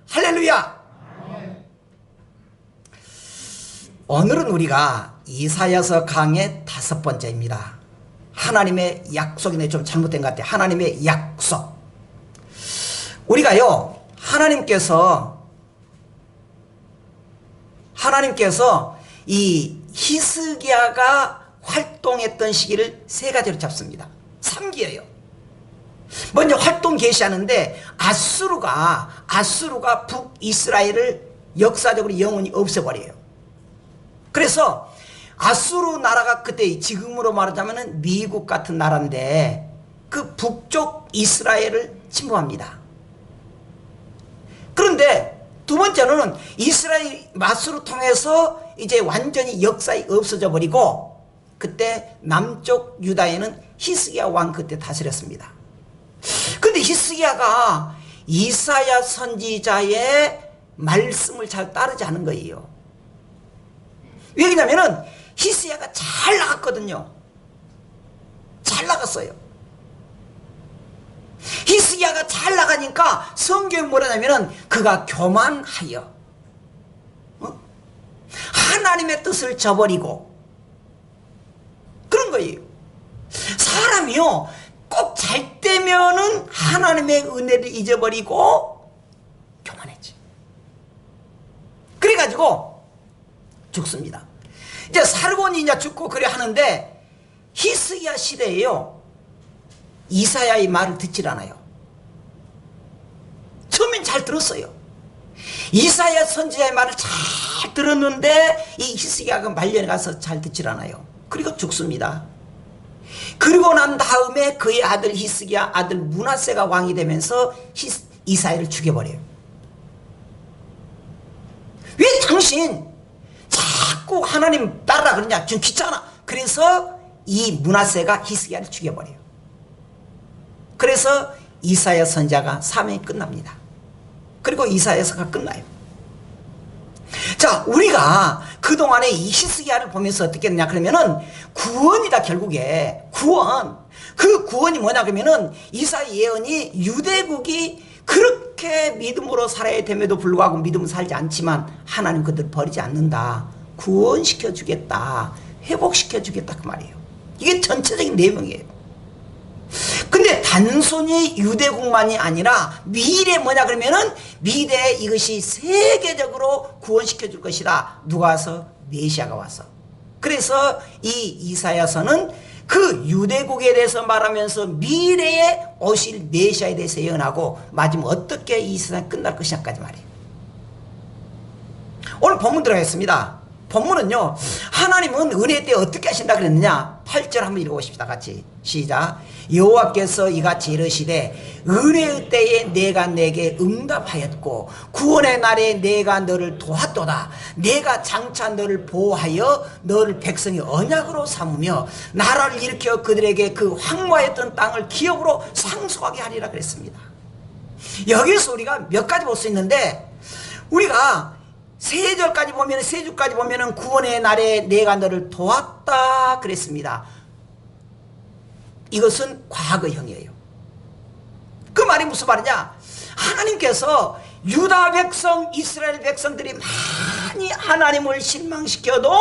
할렐루야. 오늘은 우리가 이사야서 강의 5번째입니다. 하나님의 약속인데 좀 잘못된 것 같아요. 하나님의 약속. 우리가요, 하나님께서 이 히스기야가 활동했던 시기를 3가지로 잡습니다. 3기예요. 먼저 활동 계시하는데 아수르가 북이스라엘을 역사적으로 영원히 없애버려요. 그래서 아수르 나라가 그때 지금으로 말하자면 미국 같은 나라인데 그 북쪽 이스라엘을 침범합니다. 그런데 두 번째로는 아수르 통해서 이제 완전히 역사에 없어져 버리고 그때 남쪽 유다에는 히스기야 왕 그때 다스렸습니다. 근데 히스기야가 이사야 선지자의 말씀을 잘 따르지 않은 거예요. 왜냐면은 히스기야가 잘 나갔거든요. 잘 나갔어요. 히스기야가 잘 나가니까 성경이 뭐라냐면은 그가 교만하여 하나님의 뜻을 저버리고 그런 거예요. 사람이요 꼭 잘 때면은 하나님의 은혜를 잊어버리고 교만했지. 그래가지고 죽습니다. 이제 살고니 이제 죽고 그래 하는데 히스기야 시대에요 이사야의 말을 듣질 않아요. 처음엔 잘 들었어요. 이사야 선지자의 말을 잘 들었는데 이 히스기야가 말년에 가서 잘 듣질 않아요. 그리고 죽습니다. 그리고 난 다음에 그의 아들 히스기야 아들 므낫세가 왕이 되면서 이사야를 죽여버려요. 왜 당신 자꾸 하나님 따르라 그러냐? 좀 귀찮아. 그래서 이 므낫세가 히스기야를 죽여버려요. 그래서 이사야 선지자가 사명이 끝납니다. 그리고 이사야서가 끝나요. 자, 우리가 그동안에 이 히스기야를 보면서 어떻게 했냐 그러면은 구원이다. 결국에 구원. 그 구원이 뭐냐 그러면은 이사야 예언이 유대국이 그렇게 믿음으로 살아야 됨에도 불구하고 믿음을 살지 않지만 하나님 그들 버리지 않는다. 구원시켜 주겠다. 회복시켜 주겠다 그 말이에요. 이게 전체적인 내용이에요. 근데 단순히 유대국만이 아니라 미래 뭐냐 그러면은 미래에 이것이 세계적으로 구원시켜 줄 것이다. 누가 와서? 메시아가 와서. 그래서 이 이사야서는 그 유대국에 대해서 말하면서 미래에 오실 메시아에 대해서 예언하고 마지막 어떻게 이 세상이 끝날 것이냐까지 말이에요. 오늘 본문 들어가겠습니다. 본문은요, 하나님은 은혜 때 어떻게 하신다 그랬느냐? 8절 한번 읽어보십시다. 같이 시작. 여호와께서 이같이 이르시되 은혜의 때에 내가 내게 응답하였고 구원의 날에 내가 너를 도왔도다. 내가 장차 너를 보호하여 너를 백성의 언약으로 삼으며 나라를 일으켜 그들에게 그 황무하였던 땅을 기업으로 상속하게 하리라 그랬습니다. 여기서 우리가 몇 가지 볼 수 있는데 우리가 세 줄까지 보면은 구원의 날에 내가 너를 도왔다 그랬습니다. 이것은 과거형이에요. 그 말이 무슨 말이냐? 하나님께서 유다 백성, 이스라엘 백성들이 많이 하나님을 실망시켜도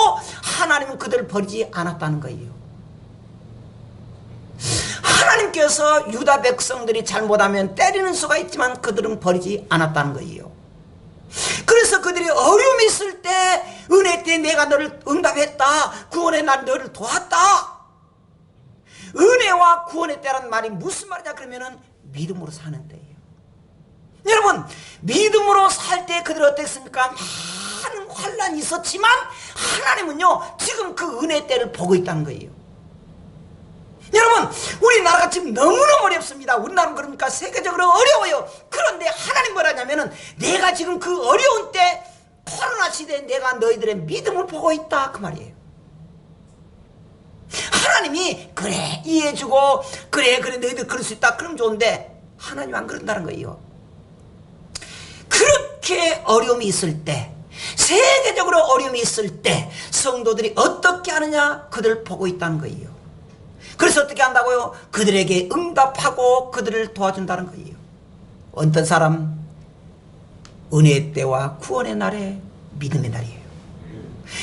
하나님은 그들을 버리지 않았다는 거예요. 하나님께서 유다 백성들이 잘못하면 때리는 수가 있지만 그들은 버리지 않았다는 거예요. 그래서 그들이 어려움이 있을 때 은혜 때 내가 너를 응답했다. 구원의 날 너를 도왔다. 은혜와 구원의 때라는 말이 무슨 말이냐 그러면은 믿음으로 사는 때예요. 여러분 믿음으로 살 때 그들이 어땠습니까? 많은 환난이 있었지만 하나님은요 지금 그 은혜 때를 보고 있다는 거예요. 여러분 우리나라가 지금 너무너무 어렵습니다. 우리나라는 그러니까 세계적으로 어려워요. 그런데 하나님 뭐라냐면은 내가 지금 그 어려운 때 코로나 시대에 내가 너희들의 믿음을 보고 있다 그 말이에요. 하나님이 그래 이해해주고 그래 너희들 그럴 수 있다 그러면 좋은데 하나님 안 그런다는 거예요. 그렇게 어려움이 있을 때 세계적으로 어려움이 있을 때 성도들이 어떻게 하느냐 그들 보고 있다는 거예요. 그래서 어떻게 한다고요? 그들에게 응답하고 그들을 도와준다는 거예요. 어떤 사람? 은혜의 때와 구원의 날에 믿음의 날이에요.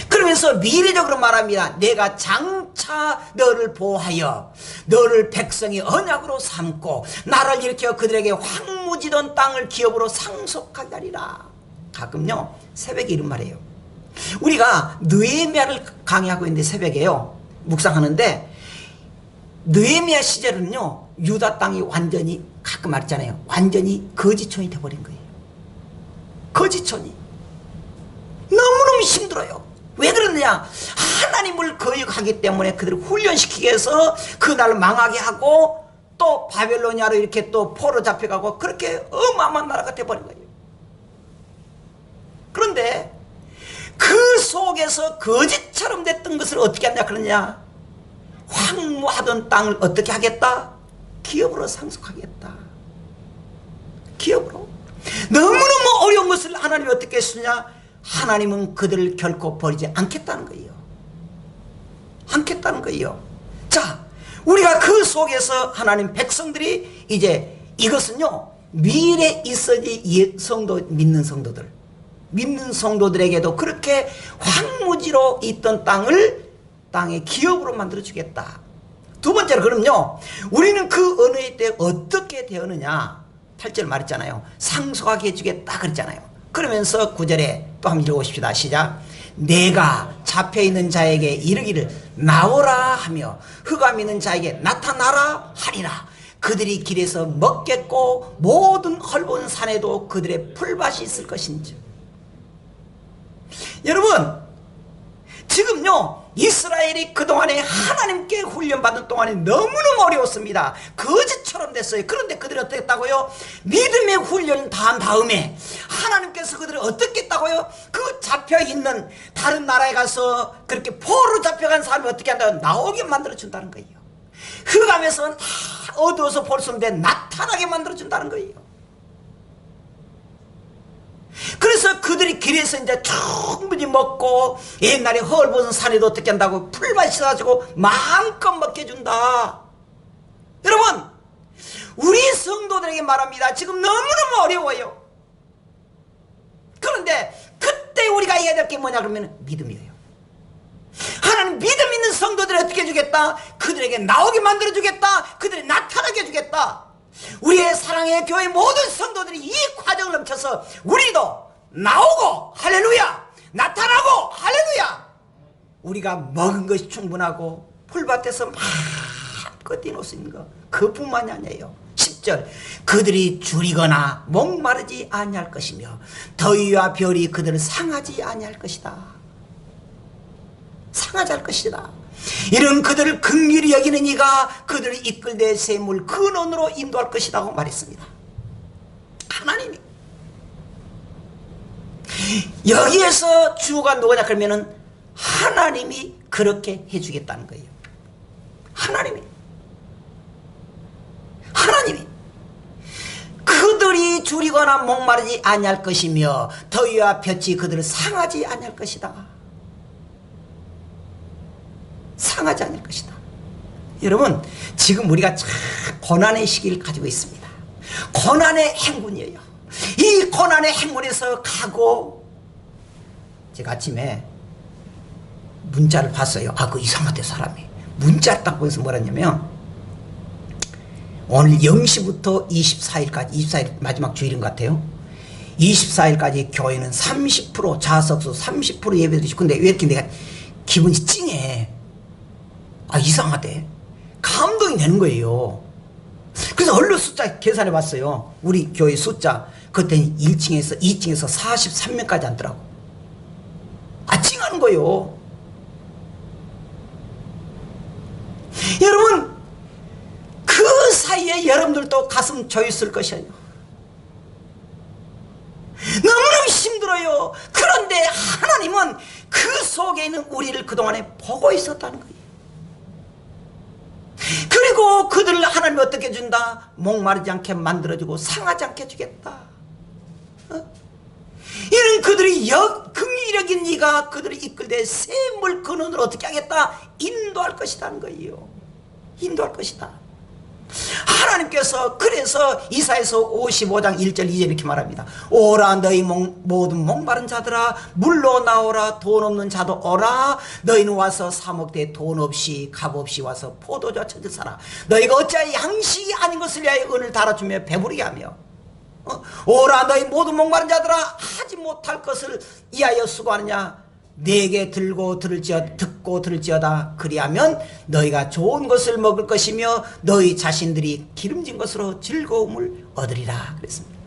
그러면서 미래적으로 말합니다. 내가 장차 너를 보호하여 너를 백성의 언약으로 삼고 나를 일으켜 그들에게 황무지던 땅을 기업으로 상속하게 하리라. 가끔요 새벽에 이런 말이에요. 우리가 느헤미야를 강의하고 있는데 새벽에요 묵상하는데, 느헤미야 시절은요 유다 땅이 완전히, 가끔 말했잖아요, 완전히 거지촌이 돼버린 거예요. 거지촌이 너무너무 힘들어요. 왜 그러느냐? 하나님을 거역하기 때문에 그들을 훈련시키기 위해서 그날을 망하게 하고 또 바벨로니아로 이렇게 또 포로 잡혀가고 그렇게 어마어마한 나라가 돼버린 거예요. 그런데 그 속에서 거짓처럼 됐던 것을 어떻게 하냐 그러냐? 황무하던 땅을 어떻게 하겠다? 기업으로 상속하겠다. 기업으로. 너무너무 어려운 것을 하나님이 어떻게 했느냐? 하나님은 그들을 결코 버리지 않겠다는 거예요. 않겠다는 거예요. 자, 우리가 그 속에서 하나님 백성들이 이제 이것은요 미래에 있어지 성도, 믿는 성도들에게도 그렇게 황무지로 있던 땅의 기업으로 만들어 주겠다. 두 번째로, 그럼요 우리는 그 언어의 때 어떻게 되었느냐? 8절 말했잖아요. 상속하게 해주겠다 그랬잖아요. 그러면서 9절에 또 한번 읽어보십시다. 시작. 내가 잡혀있는 자에게 이르기를 나오라 하며 흑암 있는 자에게 나타나라 하리라. 그들이 길에서 먹겠고 모든 헐본 산에도 그들의 풀밭이 있을 것인지. 여러분 지금요 이스라엘이 그동안에 하나님께 훈련받은 동안에 너무너무 어려웠습니다. 거지처럼 됐어요. 그런데 그들이 어떻게 했다고요? 믿음의 훈련을 다 한 다음에 하나님께서 그들을 어떻게 했다고요? 그 잡혀있는 다른 나라에 가서 그렇게 포로 잡혀간 사람이 어떻게 한다고요? 나오게 만들어준다는 거예요. 흑암에서 다 어두워서 볼 수 없는데 나타나게 만들어준다는 거예요. 그래서 그들이 길에서 이제 충분히 먹고 옛날에 헐벗은 산에도 어떻게 한다고 풀밭이 사가지고 마음껏 먹게 준다. 여러분 우리 성도들에게 말합니다. 지금 너무너무 어려워요. 그런데 그때 우리가 해야 될 게 뭐냐 그러면 믿음이에요. 하나님 믿음 있는 성도들을 어떻게 해주겠다? 그들에게 나오게 만들어주겠다. 그들이 나타나게 해주겠다. 우리의 사랑의 교회 모든 성도들이 이 과정을 넘쳐서 우리도 나오고 할렐루야, 나타나고 할렐루야, 우리가 먹은 것이 충분하고 풀밭에서 마음껏 뛰놀 수 있는 것, 그뿐만이 아니에요. 10절 그들이 줄이거나 목마르지 아니할 것이며 더위와 별이 그들을 상하지 아니할 것이다. 상하지 않을 것이다. 이런 그들을 긍휼히 여기는 이가 그들을 이끌되 샘물 근원으로 인도할 것이라고 말했습니다. 하나님이 여기에서 주가 누구냐 그러면은 하나님이 그렇게 해주겠다는 거예요. 하나님이 그들이 줄이거나 목마르지 아니할 것이며 더위와 볕이 그들을 상하지 아니할 것이다. 상하지 않을 것이다. 여러분 지금 우리가 참 고난의 시기를 가지고 있습니다. 고난의 행군이에요. 이 고난의 행군에서 가고, 제가 아침에 문자를 봤어요. 아, 그 이상하대 사람이. 문자를 딱 보면서 뭐라 했냐면 오늘 0시부터 24일까지 24일 마지막 주일인 것 같아요. 24일까지 교회는 30% 좌석수 30% 예배드리시. 근데 왜 이렇게 내가 기분이 찡해. 아, 이상하대. 감동이 되는 거예요. 그래서 얼른 숫자 계산해 봤어요. 우리 교회 숫자 그때는 1층에서 2층에서 43명까지 앉더라고. 아, 찡하는 거예요. 여러분 그 사이에 여러분들도 가슴 조였을 것이에요. 너무너무 힘들어요. 그런데 하나님은 그 속에 있는 우리를 그동안에 보고 있었다는 거예요. 그리고 그들을 하나님이 어떻게 해준다? 목마르지 않게 만들어주고 상하지 않게 해주겠다. 이런 그들이 긍휼력인 이가 그들을 이끌되 샘물 근원으로 어떻게 하겠다? 인도할 것이라는 거예요. 인도할 것이다. 하나님께서 그래서 이사야서 55장 1절 2절 이렇게 말합니다. 오라 너희 모든 목마른 자들아 물로 나오라. 돈 없는 자도 오라. 너희는 와서 사먹되 돈 없이 값 없이 와서 포도주와 찾을 사라. 너희가 어찌하여 양식이 아닌 것을 위하여 은을 달아주며 배부르게 하며 오라 너희 모든 목마른 자들아 하지 못할 것을 이하여 수고하느냐. 내게 듣고 들을지어다. 그리하면 너희가 좋은 것을 먹을 것이며 너희 자신들이 기름진 것으로 즐거움을 얻으리라 그랬습니다.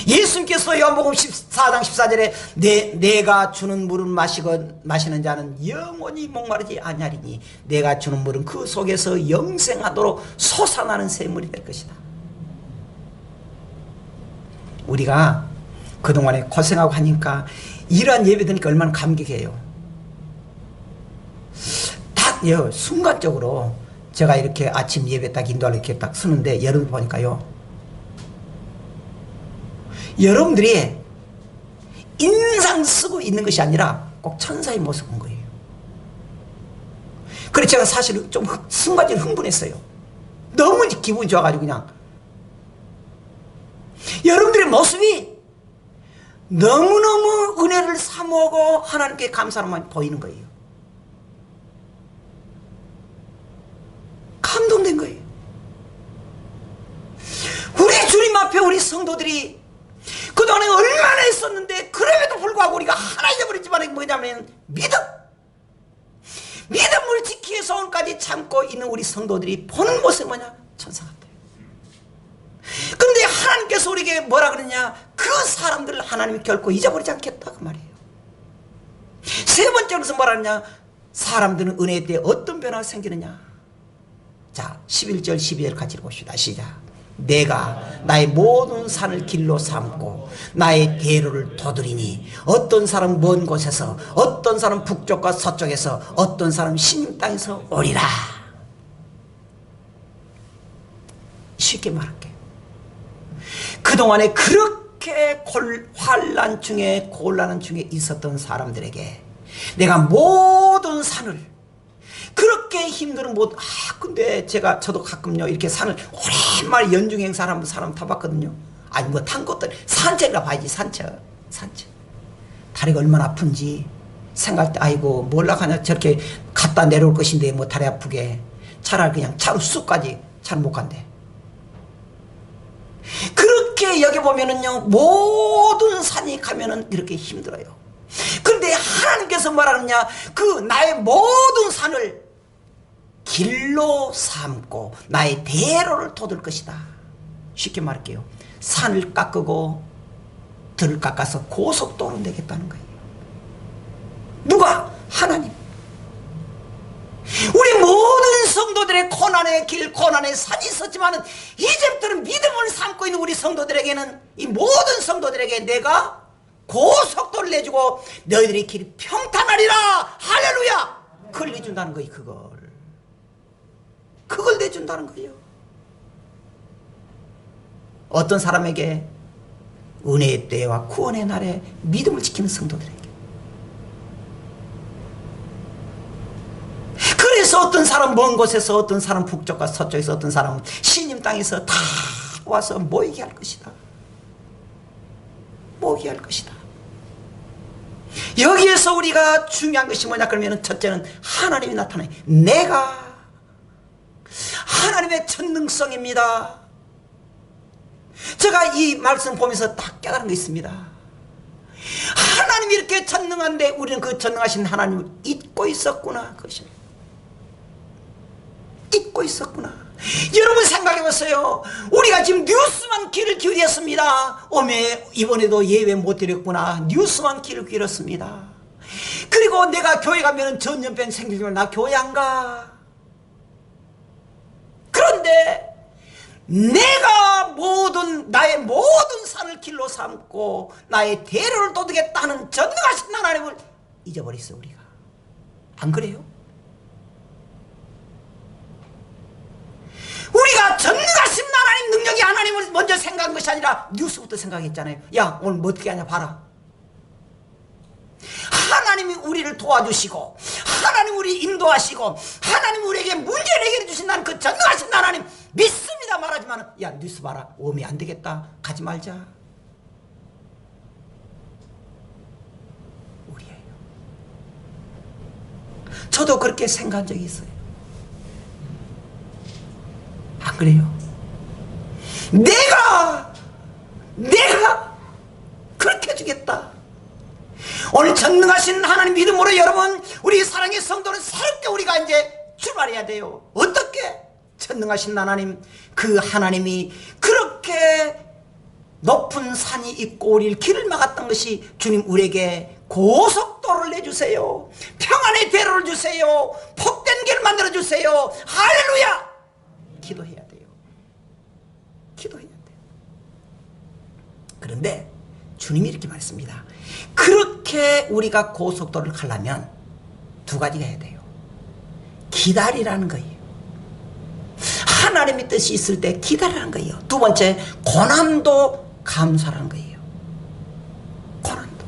예수님께서 요한복음 14장 14절에 내가 주는 물을 마시는 자는 영원히 목마르지 아니하리니 내가 주는 물은 그 속에서 영생하도록 솟아나는 샘물이 될 것이다. 우리가 그동안에 고생하고 하니까 이러한 예배 드니까 얼마나 감격해요. 딱 순간적으로 제가 이렇게 아침 예배 딱 인도하러 이렇게 딱 서는데 여러분 보니까요, 여러분들이 인상 쓰고 있는 것이 아니라 꼭 천사의 모습인 거예요. 그래서 제가 사실은 좀 순간적으로 흥분했어요. 너무 기분이 좋아가지고 그냥 여러분들의 모습이 너무너무 은혜를 사모하고 하나님께 감사로만 보이는 거예요. 감동된 거예요. 우리 주님 앞에 우리 성도들이 그동안에 얼마나 했었는데 그럼에도 불구하고 우리가 하나 잊어버렸지만 뭐냐면 믿음을 지키기 위해서 오늘까지 참고 있는 우리 성도들이 보는 모습이 뭐냐? 천사 같아요. 근데 하나님께서 우리에게 뭐라 그러냐? 그 사람들을 하나님이 결코 잊어버리지 않겠다 그 말이에요. 세 번째로서 뭐라 그러냐? 사람들은 은혜 때 어떤 변화가 생기느냐? 자 11절 12절 같이 읽어봅시다. 시작. 내가 나의 모든 산을 길로 삼고 나의 대로를 도드리니 어떤 사람 먼 곳에서 어떤 사람 북쪽과 서쪽에서 어떤 사람 신임 땅에서 오리라. 쉽게 말할게요. 그동안에 그렇게 환난 중에 곤란 중에 있었던 사람들에게 내가 모든 산을 그렇게 힘든 근데 저도 가끔요 이렇게 산을 오랜만에 연중 행사를 한번 사람 타봤거든요. 아니 뭐 탄 것도 산책이라 봐야지. 산책 다리가 얼마나 아픈지 생각할 때 아이고 몰락하냐 저렇게 갔다 내려올 것인데 뭐 다리 아프게 차라리 그냥 차로 쑥까지 차를 못 간대. 그렇게 여겨보면은요 모든 산이 가면은 이렇게 힘들어요. 그런데 하나님께서 뭐라 그러냐? 그 나의 모든 산을 길로 삼고 나의 대로를 돋을 것이다. 쉽게 말할게요. 산을 깎고 들을 깎아서 고속도로 되겠다는 거예요. 누가? 하나님. 우리 모든 성도들의 고난의 길, 고난의 산이 있었지만 이제부터는 믿음을 삼고 있는 우리 성도들에게는 이 모든 성도들에게 내가 고속도를 내주고 너희들의 길이 평탄하리라. 할렐루야. 그걸 내준다는 거예요. 그걸 내준다는 거예요. 어떤 사람에게 은혜의 때와 구원의 날에 믿음을 지키는 성도들에게. 그래서 어떤 사람 먼 곳에서 어떤 사람 북쪽과 서쪽에서 어떤 사람은 신임 땅에서 다 와서 모이게 할 것이다. 모이게 할 것이다. 여기에서 우리가 중요한 것이 뭐냐 그러면 첫째는 하나님이 나타나요. 내가 하나님의 전능성입니다. 제가 이 말씀 보면서 딱 깨달은 게 있습니다. 하나님이 이렇게 전능한데 우리는 그 전능하신 하나님을 잊고 있었구나. 그것입니다. 잊고 있었구나. 여러분 생각해보세요. 우리가 지금 뉴스만 귀를 기울였습니다. 이번에도 예배 못 드렸구나. 뉴스만 귀를 기울였습니다. 그리고 내가 교회 가면 전염병 생기면 나 교회 안 가. 그런데 내가 나의 모든 산을 길로 삼고 나의 대로를 돋우겠다는 전능하신 하나님을 잊어버렸어요. 우리가 안 그래요? 우리가 전능하신 하나님 능력이 하나님을 먼저 생각한 것이 아니라 뉴스부터 생각했잖아요. 야 오늘 뭐 어떻게 하냐 봐라. 하나님이 우리를 도와주시고 하나님 우리 인도하시고 하나님 우리 우리에게 문제를 해결해 주신다는 그 전능하신 하나님 믿습니다 말하지만 야 뉴스 봐라 오면 안 되겠다 가지 말자. 우리예요. 저도 그렇게 생각한 적이 있어요. 안 그래요? 내가 그렇게 해주겠다. 오늘 전능하신 하나님 믿음으로 여러분 우리 사랑의 성도는 새롭게 우리가 이제 출발해야 돼요. 어떻게? 전능하신 하나님 그 하나님이 그렇게 높은 산이 있고 우리를 길을 막았던 것이 주님 우리에게 고속도로를 내주세요. 평안의 대로를 주세요. 복된 길을 만들어주세요. 할렐루야. 기도해야 돼요. 기도해야 돼요. 그런데 주님이 이렇게 말했습니다. 그렇게 우리가 고속도로를 가려면 두 가지가 해야 돼요. 기다리라는 거예요. 하나님의 뜻이 있을 때 기다리라는 거예요. 두 번째 고난도 감사라는 거예요. 고난도.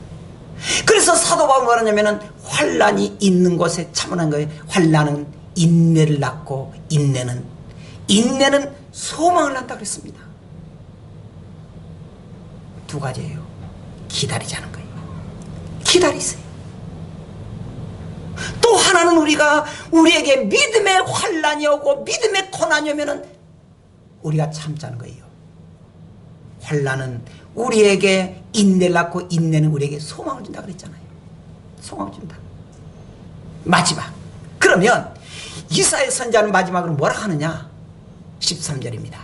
그래서 사도 바울이 뭐라냐면은 환난이 있는 곳에 참으라는 거예요. 환난은 인내를 낳고 인내는 소망을 낳는다 그랬습니다. 두 가지예요. 기다리자는 거예요. 기다리세요. 또 하나는 우리에게 믿음의 환난이 오고 믿음의 고난이 오면은 우리가 참자는 거예요. 환난은 우리에게 인내를 낳고 인내는 우리에게 소망을 준다 그랬잖아요. 소망을 준다. 마지막. 그러면 이사야 선지자는 마지막으로 뭐라 하느냐? 13절입니다.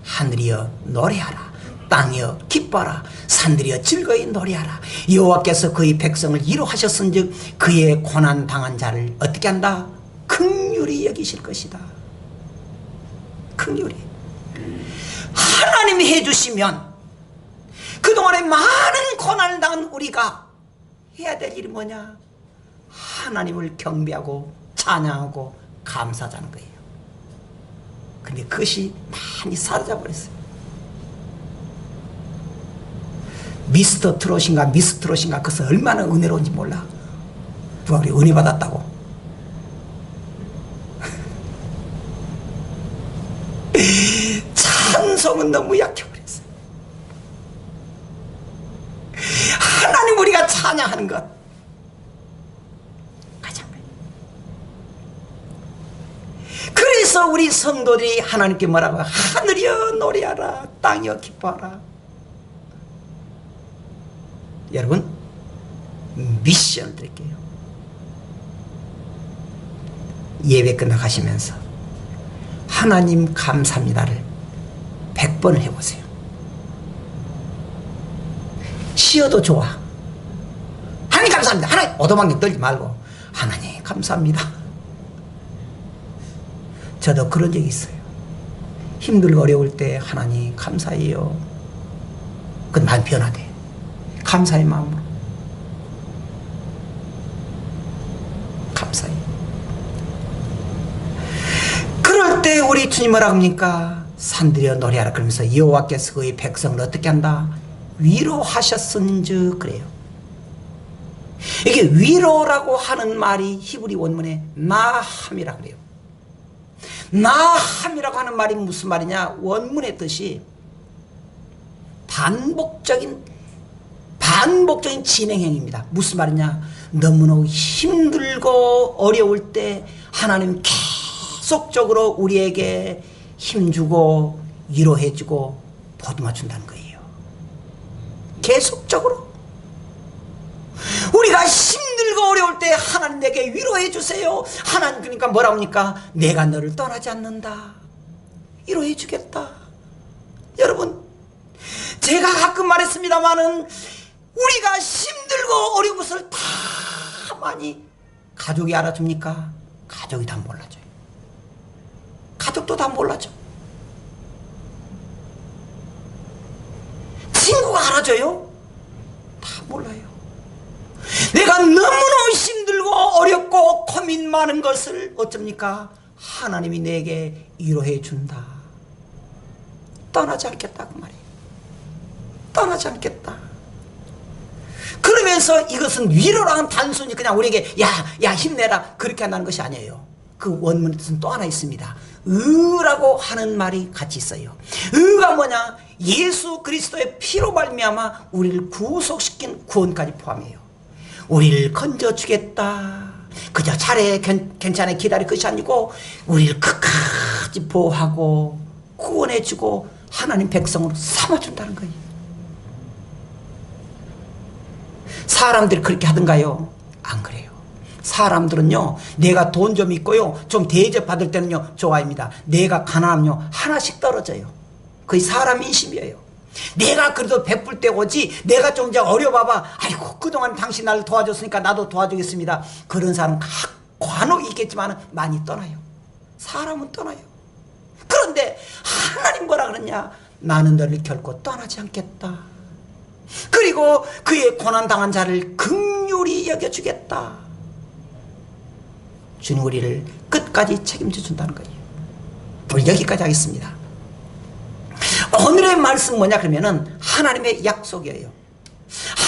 하늘이여 노래하라. 땅이여 기뻐하라. 산들이여 즐거이 노래하라. 여호와께서 그의 백성을 위로하셨은즉 그의 고난 당한 자를 어떻게 한다? 긍휼히 여기실 것이다. 긍휼히. 하나님이 해주시면 그동안에 많은 고난을 당한 우리가 해야 될 일이 뭐냐? 하나님을 경배하고 찬양하고 감사하자는 거예요. 근데 그것이 많이 사라져 버렸어요. 미스터 트롯인가 미스 트롯인가 그것은 얼마나 은혜로운지 몰라. 누가 우리 은혜 받았다고. 찬송은 너무 약해버렸어요. 하나님 우리가 찬양하는 것 가장. 그래서 우리 성도들이 하나님께 뭐라고? 하늘이여 노래하라. 땅이여 기뻐하라. 여러분 미션을 드릴게요. 예배 끝나가시면서 하나님 감사합니다를 100번을 해보세요. 쉬어도 좋아. 하나님 감사합니다. 하나님 오도방정 떨지 말고 하나님 감사합니다. 저도 그런 적이 있어요. 힘들고 어려울 때 하나님 감사해요. 그건 많이 변화돼. 감사의 마음으로. 감사해. 그럴 때 우리 주님 뭐라고 합니까? 산들이여 노래하라 그러면서 여호와께서 그의 백성을 어떻게 한다? 위로하셨은즉 그래요. 이게 위로라고 하는 말이 히브리 원문에 나함이라 그래요. 나함이라고 하는 말이 무슨 말이냐? 원문의 뜻이 반복적인 진행형입니다. 무슨 말이냐? 너무너무 힘들고 어려울 때 하나님 계속적으로 우리에게 힘주고 위로해주고 보듬어 준다는 거예요. 계속적으로. 우리가 힘들고 어려울 때 하나님 내게 위로해 주세요. 하나님 그러니까 뭐라 합니까? 내가 너를 떠나지 않는다. 위로해 주겠다. 여러분 제가 가끔 말했습니다마는 우리가 힘들고 어려운 것을 다 많이 가족이 알아줍니까? 가족이 다 몰라줘요. 가족도 다 몰라줘. 친구가 알아줘요? 다 몰라요. 내가 너무너무 힘들고 어렵고 고민 많은 것을 어쩝니까? 하나님이 내게 위로해 준다. 떠나지 않겠다 그 말이에요. 떠나지 않겠다. 그러면서 이것은 위로라는 단순히 그냥 우리에게 야 힘내라 그렇게 한다는 것이 아니에요. 그 원문의 뜻은 또 하나 있습니다. 의라고 하는 말이 같이 있어요. 의가 뭐냐? 예수 그리스도의 피로 말미암아 우리를 구속시킨 구원까지 포함해요. 우리를 건져주겠다. 그저 차례 괜찮아 기다릴 것이 아니고 우리를 끝까지 보호하고 구원해주고 하나님 백성으로 삼아준다는 거예요. 사람들이 그렇게 하던가요? 안 그래요. 사람들은요, 내가 돈 좀 있고요, 좀 대접받을 때는요, 좋아합니다. 내가 가난하면요, 하나씩 떨어져요. 그게 사람 인심이에요. 내가 그래도 베풀 때 오지, 내가 좀 이제 어려봐봐. 아이고, 그동안 당신 나를 도와줬으니까 나도 도와주겠습니다. 그런 사람 간혹 있겠지만 많이 떠나요. 사람은 떠나요. 그런데 하나님 뭐라 그러냐? 나는 너를 결코 떠나지 않겠다. 그리고 그의 고난당한 자를 긍휼히 여겨주겠다. 주님 우리를 끝까지 책임져 준다는 거예요. 오늘 여기까지 하겠습니다. 오늘의 말씀 뭐냐 그러면은 하나님의 약속이에요.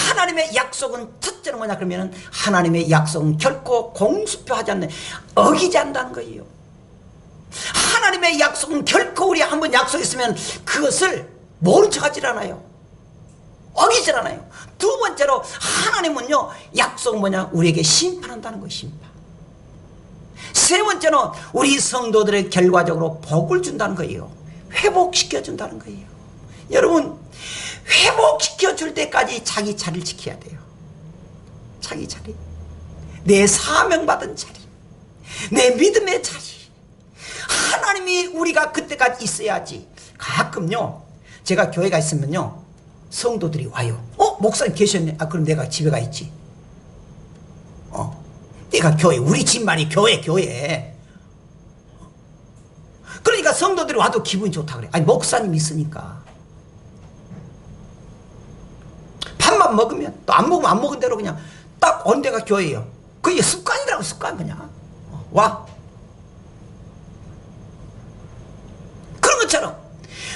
하나님의 약속은 첫째는 뭐냐 그러면은 하나님의 약속은 결코 공수표하지 않는, 어기지 않는다는 거예요. 하나님의 약속은 결코 우리 한번 약속했으면 그것을 모른 척 하질 않아요. 어기질 않아요. 두 번째로 하나님은요, 약속은 뭐냐? 우리에게 심판한다는 거예요. 심판. 세 번째는 우리 성도들의 결과적으로 복을 준다는 거예요. 회복시켜준다는 거예요. 여러분, 회복시켜줄 때까지 자기 자리를 지켜야 돼요. 자기 자리, 내 사명받은 자리, 내 믿음의 자리. 하나님이 우리가 그때까지 있어야지. 가끔요, 제가 교회가 있으면요, 성도들이 와요. 목사님 계셨네. 그럼 내가 집에 가 있지. 내가 교회, 우리 집만이 교회. 그러니까 성도들이 와도 기분이 좋다 그래. 아니, 목사님 있으니까. 밥만 먹으면, 또 안 먹으면 안 먹은 대로 그냥 딱 온 데가 교회예요. 그게 습관이라고, 습관 그냥. 와. 그런 것처럼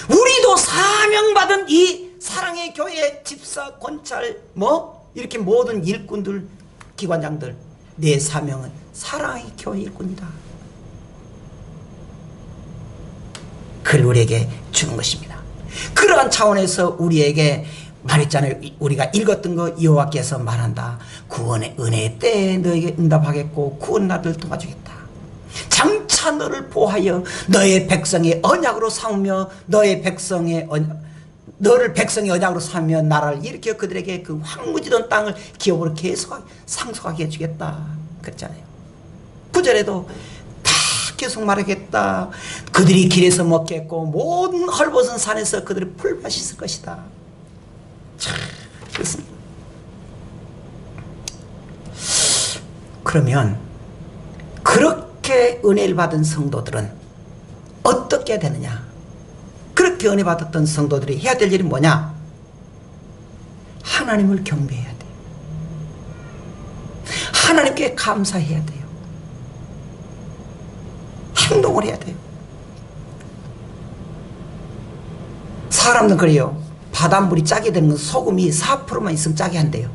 우리도 사명받은 이 사랑의 교회 집사, 권찰, 이렇게 모든 일꾼들, 기관장들, 내 사명은 사랑의 교회 일꾼이다. 그걸 우리에게 주는 것입니다. 그러한 차원에서 우리에게 말했잖아요. 우리가 읽었던 거, 여호와께서 말한다. 구원의 은혜의 때에 너에게 응답하겠고 구원 나를 도와주겠다. 장차 너를 보호하여 너의 백성의 언약으로 삼으며 너를 백성의 언약으로 삼으며 나라를 일으켜 그들에게 그 황무지던 땅을 기업으로 계속 상속하게 해주겠다. 그랬잖아요. 9절에도 다 계속 말하겠다. 그들이 길에서 먹겠고 모든 헐벗은 산에서 그들이 풀밭이 있을 것이다. 참 그렇습니다. 그러면 그렇게 은혜를 받은 성도들은 어떻게 되느냐? 그렇게 은혜 받았던 성도들이 해야 될 일이 뭐냐? 하나님을 경배해야 돼요. 하나님께 감사해야 돼요. 행동을 해야 돼요. 사람들은 그래요. 바닷물이 짜게 되는 건 소금이 4%만 있으면 짜게 한대요.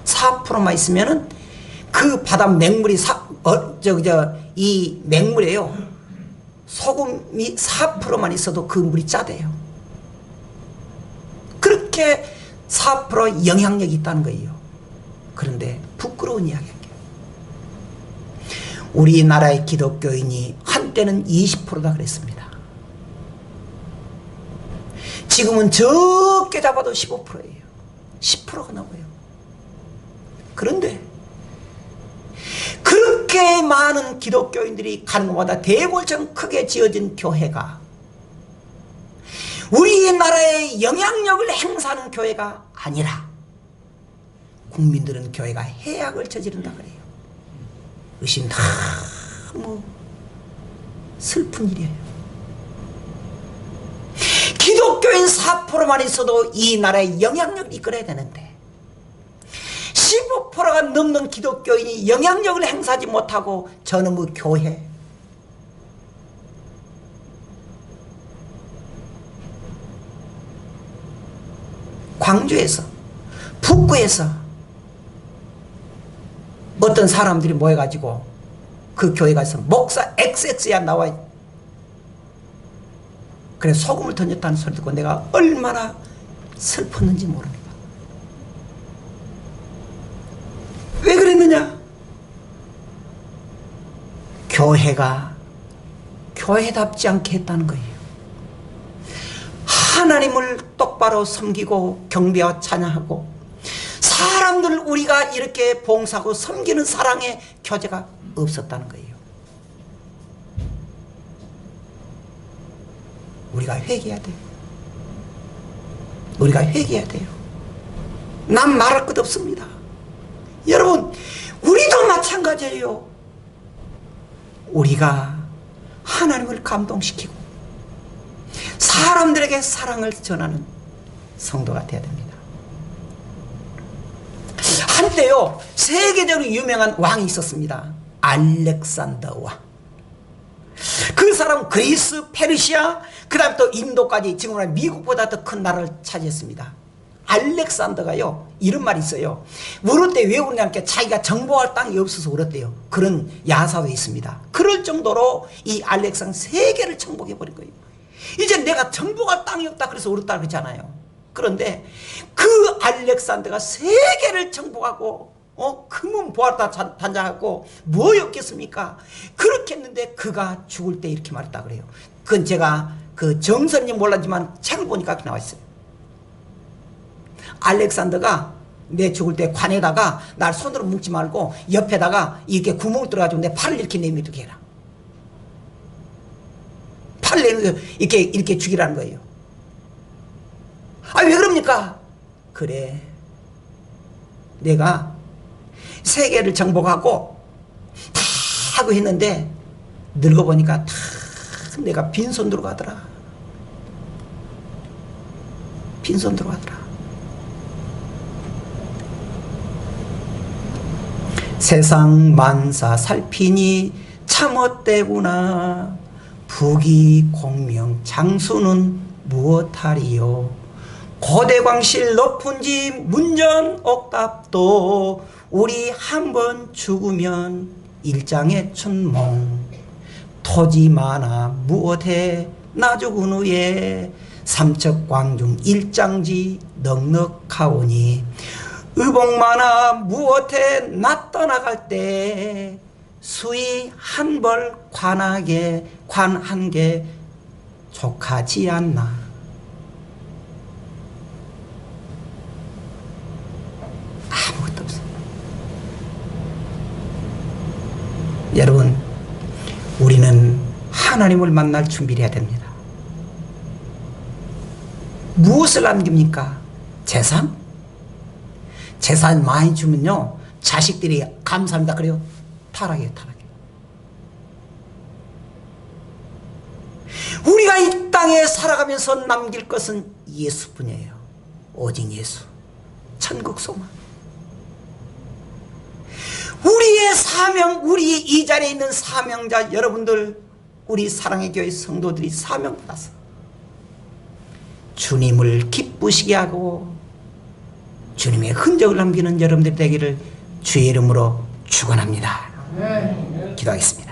4%만 있으면은 그 바닷 맹물이 이 맹물에요. 소금이 4%만 있어도 그 물이 짜대요. 그렇게 4% 영향력이 있다는 거예요. 그런데 부끄러운 이야기예요. 우리나라의 기독교인이 한때는 20%다 그랬습니다. 지금은 적게 잡아도 15%예요. 10%가 넘어요. 그런데 그렇게 많은 기독교인들이 가는 것보다 대궐처럼 크게 지어진 교회가 우리나라의 영향력을 행사하는 교회가 아니라 국민들은 교회가 해악을 저지른다 그래요. 의심 너무 슬픈 일이에요. 기독교인 4%만 있어도 이 나라의 영향력을 이끌어야 되는데 15%가 넘는 기독교인이 영향력을 행사하지 못하고 저놈의 교회, 광주에서, 북구에서 어떤 사람들이 모여가지고 그 교회 가서 목사 XX야 나와. 그래 소금을 던졌다는 소리 듣고 내가 얼마나 슬펐는지 모릅니다. 왜 그랬느냐? 교회가 교회답지 않게 했다는 거예요. 하나님을 똑바로 섬기고 경배와 찬양하고 사람들 우리가 이렇게 봉사하고 섬기는 사랑의 교제가 없었다는 거예요. 우리가 회개해야 돼요. 우리가 회개해야 돼요. 난 말할 것 없습니다. 여러분 우리도 마찬가지예요. 우리가 하나님을 감동시키고 사람들에게 사랑을 전하는 성도가 되어야 됩니다. 한때요 세계적으로 유명한 왕이 있었습니다. 알렉산더 왕. 그 사람 그리스, 페르시아, 그 다음 또 인도까지 지금은 미국보다 더 큰 나라를 차지했습니다. 알렉산더가요 이런 말이 있어요. 울을 때 왜 우냐니까 자기가 정복할 땅이 없어서 울었대요. 그런 야사도 있습니다. 그럴 정도로 이 알렉산더 세계를 정복해버린 거예요. 이제 내가 정복할 땅이 없다 그래서 울었다 그러잖아요. 그런데 그 알렉산더가 세계를 정복하고 금은 보았다 단장하고 뭐였겠습니까? 그렇게 했는데 그가 죽을 때 이렇게 말했다 그래요. 그건 제가 그 정선인지 몰랐지만 책을 보니까 그렇게 나와 있어요. 알렉산더가 내 죽을 때 관에다가 날 손으로 묶지 말고 옆에다가 이렇게 구멍을 뚫어가지고 내 팔을 이렇게 내밀게 해라. 팔을 내밀고 이렇게 죽이라는 거예요. 아, 왜 그럽니까? 그래. 내가 세계를 정복하고 다 하고 했는데 늙어보니까 다 내가 빈손으로 가더라. 빈손으로 가더라. 세상 만사 살피니 참헛되구나. 부귀 공명 장수는 무엇하리요. 고대광실 높은지 문전 옥답도 우리 한번 죽으면 일장의 춘몽. 토지 많아 무엇해 나 죽은 후에 삼척광중 일장지 넉넉하오니 의복 많아 무엇해 나 떠나갈 때 수의 한 벌 관 한 개 족하지 않나. 아무것도 없어요. 여러분 우리는 하나님을 만날 준비를 해야 됩니다. 무엇을 남깁니까? 재산? 재산 많이 주면요 자식들이 감사합니다 그래요? 타락해요. 타락해요. 우리가 이 땅에 살아가면서 남길 것은 예수뿐이에요. 오직 예수. 천국 소망. 우리의 사명, 우리 이 자리에 있는 사명자 여러분들, 우리 사랑의 교회 성도들이 사명받아서 주님을 기쁘시게 하고 주님의 흔적을 남기는 여러분들 되기를 주의 이름으로 축원합니다. 기도하겠습니다.